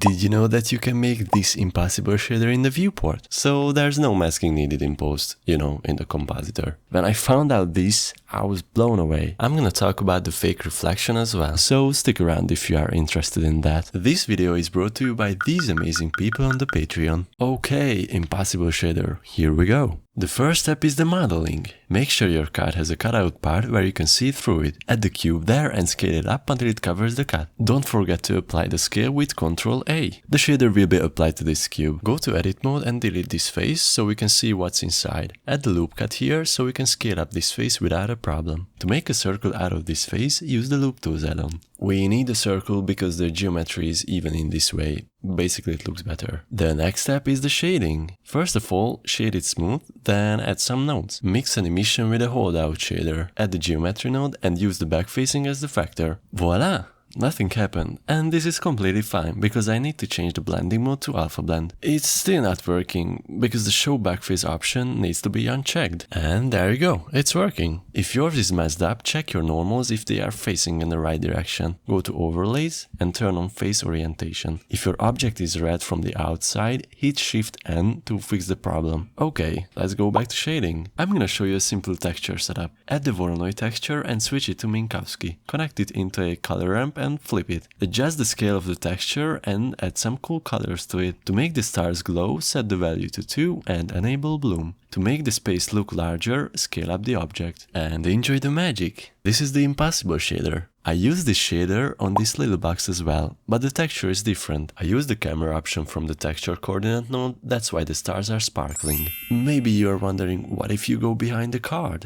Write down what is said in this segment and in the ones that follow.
Did you know that you can make this impossible shader in the viewport? So there's no masking needed in post, in the compositor. When I found out this, I was blown away. I'm gonna talk about the fake reflection as well, so stick around if you are interested in that. This video is brought to you by these amazing people on the Patreon. Okay, impossible shader, here we go. The first step is the modeling. Make sure your card has a cutout part where you can see through it. Add the cube there and scale it up until it covers the cut. Don't forget to apply the scale with Ctrl A. The shader will be applied to this cube. Go to edit mode and delete this face so we can see what's inside. Add the loop cut here so we can scale up this face without a problem. To make a circle out of this face, use the loop tools add-on. We need a circle because the geometry is even in this way. Basically it looks better. The next step is the shading. First of all, shade it smooth, then add some nodes. Mix an emission with a holdout shader. Add the geometry node and use the backfacing as the factor. Voila! Nothing happened, and this is completely fine because I need to change the blending mode to alpha blend. It's still not working because the show backface option needs to be unchecked. And there you go, it's working. If yours is messed up, check your normals if they are facing in the right direction. Go to overlays and turn on face orientation. If your object is red from the outside, hit Shift N to fix the problem. Okay, let's go back to shading. I'm gonna show you a simple texture setup. Add the Voronoi texture and switch it to Minkowski. Connect it into a color ramp and flip it. Adjust the scale of the texture and add some cool colors to it. To make the stars glow, set the value to 2 and enable bloom. To make the space look larger, scale up the object. And enjoy the magic! This is the impossible shader. I use this shader on this little box as well, but the texture is different. I use the camera option from the texture coordinate node, that's why the stars are sparkling. Maybe you're wondering, what if you go behind the card?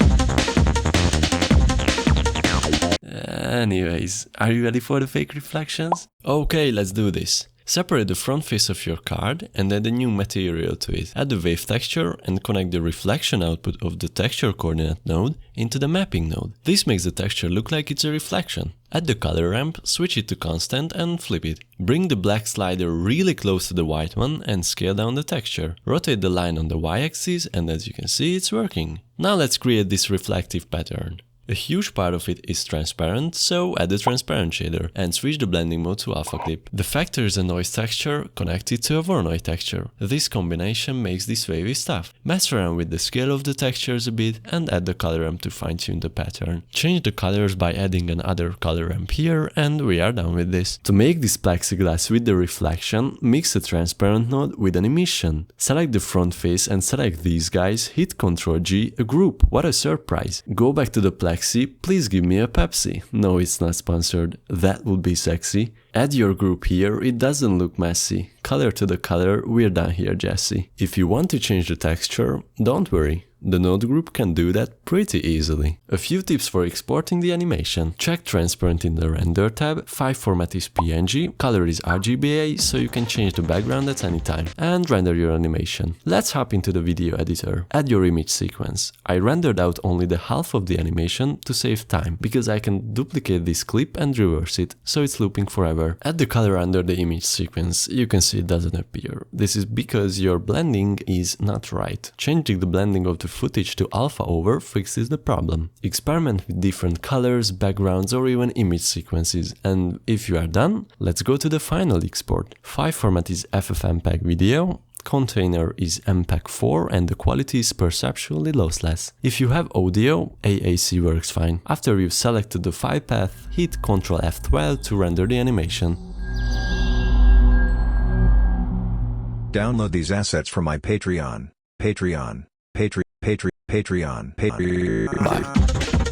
Anyways, are you ready for the fake reflections? Okay, let's do this. Separate the front face of your card and add a new material to it. Add the wave texture and connect the reflection output of the texture coordinate node into the mapping node. This makes the texture look like it's a reflection. Add the color ramp, switch it to constant and flip it. Bring the black slider really close to the white one and scale down the texture. Rotate the line on the y-axis and as you can see, it's working. Now let's create this reflective pattern. A huge part of it is transparent, so add the transparent shader and switch the blending mode to alpha clip. The factor is a noise texture connected to a Voronoi texture. This combination makes this wavy stuff. Mess around with the scale of the textures a bit and add the color ramp to fine tune the pattern. Change the colors by adding another color ramp here and we are done with this. To make this plexiglass with the reflection, mix the transparent node with an emission. Select the front face and select these guys, hit Ctrl G, a group. What a surprise! Go back to the plexi. Please give me a Pepsi. No, it's not sponsored. That would be sexy. Add your group here, it doesn't look messy. Color to the color, we're done here, Jesse. If you want to change the texture, don't worry. The node group can do that pretty easily. A few tips for exporting the animation. Check transparent in the render tab, file format is PNG, color is RGBA, so you can change the background at any time, and render your animation. Let's hop into the video editor. Add your image sequence. I rendered out only the half of the animation to save time, because I can duplicate this clip and reverse it, so it's looping forever. Add the color under the image sequence. You can see it doesn't appear. This is because your blending is not right. Changing the blending of the footage to alpha over fixes the problem. Experiment with different colors, backgrounds or even image sequences, and if you are done, let's go to the final export. File format is FFmpeg video, container is MPEG-4 and the quality is perceptually lossless. If you have audio, AAC works fine. After you've selected the file path, hit Ctrl F12 to render the animation. Download these assets from my Patreon. Patreon. Bye.